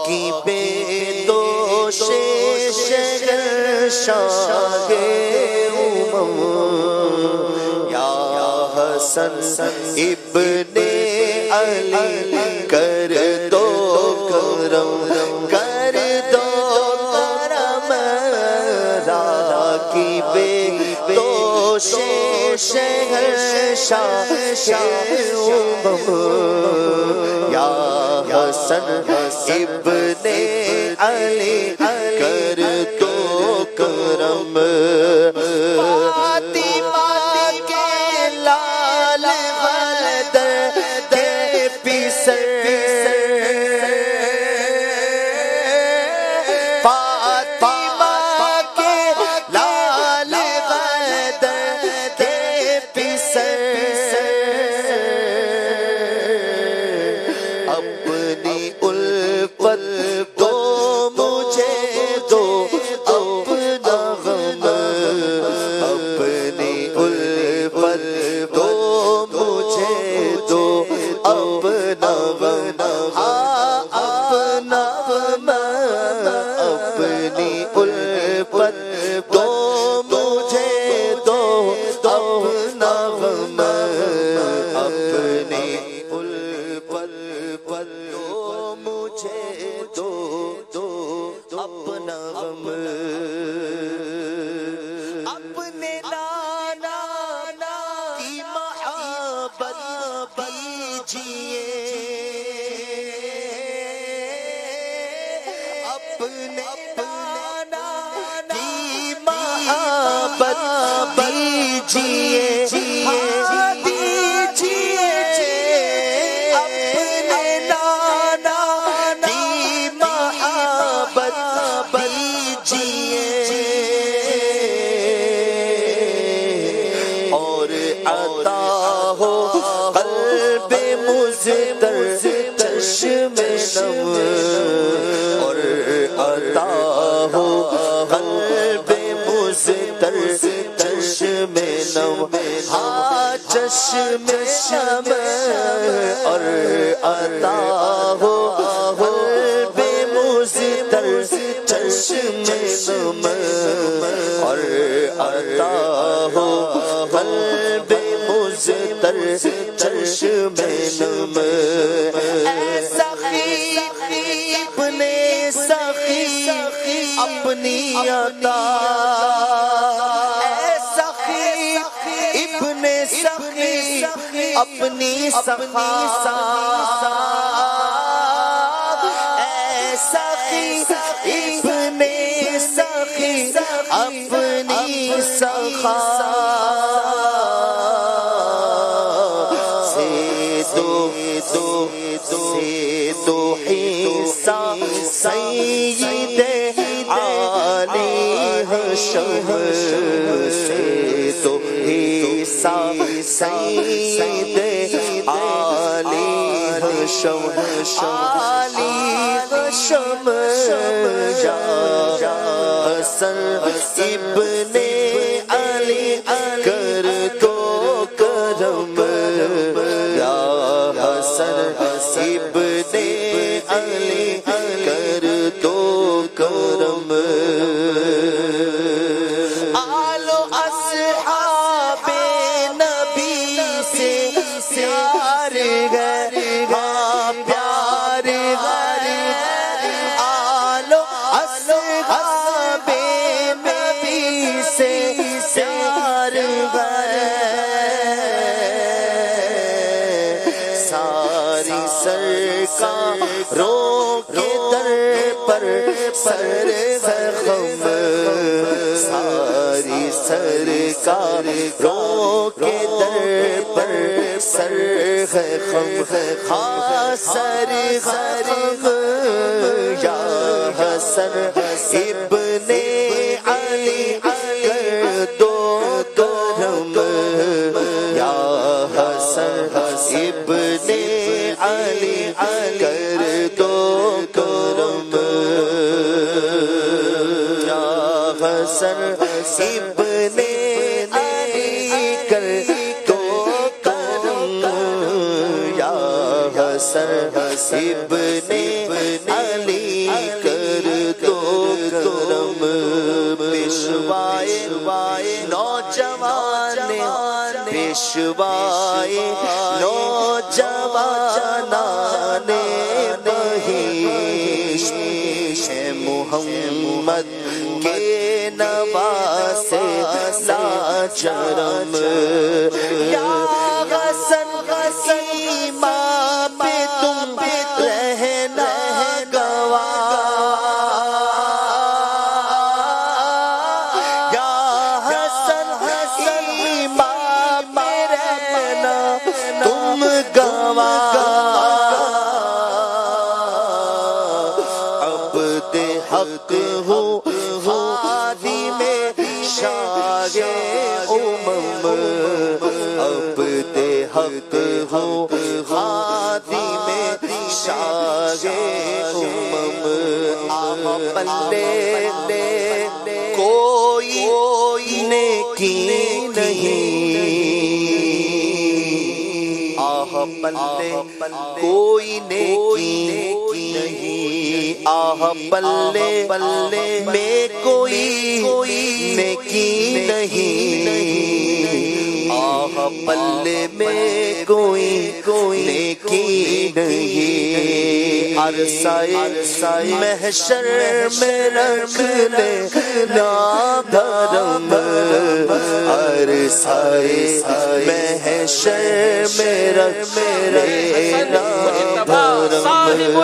کی بے دوش شہنشاہ امم یا حسن ابن علی کر دو کرم کر دو کرم کی بے دوش شہنشاہ امم یا حسن ابن علی کر دو کرم فاطمہ کے لال حیدر کے پیسر فاطمہ کے لال حیدر کے پیسر اپنی الفت دو مجھے دو اپنا غم اپنی الفت دو مجھے دو اپنا غم اپنا غم اپنی الفت دو مجھے دو اپنا غم اپنی الفت دو مجھے دو اپنا غم اپنے نانا کی محبت کیجئے اپنے نانا کی محبت کیجئے قلب مزدر چشم نم اور عطا ہو قلب مزدر چشم نم ہاں چشم نم اور عطا ہو قلب مزدر چشم نم اور عطا ہو قلب مزدر چشم نم اے سخی ابن سخی اپنی عطا اے سخی ابن سخی اپنی سخا اے سخی ابن سخی اپنی سخا دو حصہ سید علی حشم سے دو حصہ سید علی حشم علی حشم یا حسن ابن علی کر دو کرم یا حسن ابن علی کر دو کرم آل و اصحاب نبی سے پیار ہے پیار ہے آل و اصحاب نبی سے پیار ہے ساری سرکاروں کے در پر سر غم ساری سرکاروں کے در پر سر غم ہاں سر غم یا حسن ابن علی کر دو کرم یا حسن ابن علی کر دو کرم یا حسن ابن علی کر دو کرم یا حسن ابن پیشوائے نوجوانان بہشت ہے محمد کے نواسے لاجرم یا حسن امام پہ تم رہنا گواہ یا حسن امام پہ رہنا تم گواہ عبد حق ہو خادم شاہ امم عبد حق ہو خادم شاہ امم آہ پلے کوئی نیکی نہیں آہ پلے کوئی نیکی نہیں آہ پلے میں کوئی نیکی نہیں آہ پلے میں کوئی نیکی نہیں عرصۂ محشر میں رکھ لے نادرم عرصۂ محشر میں رکھ لے نادرم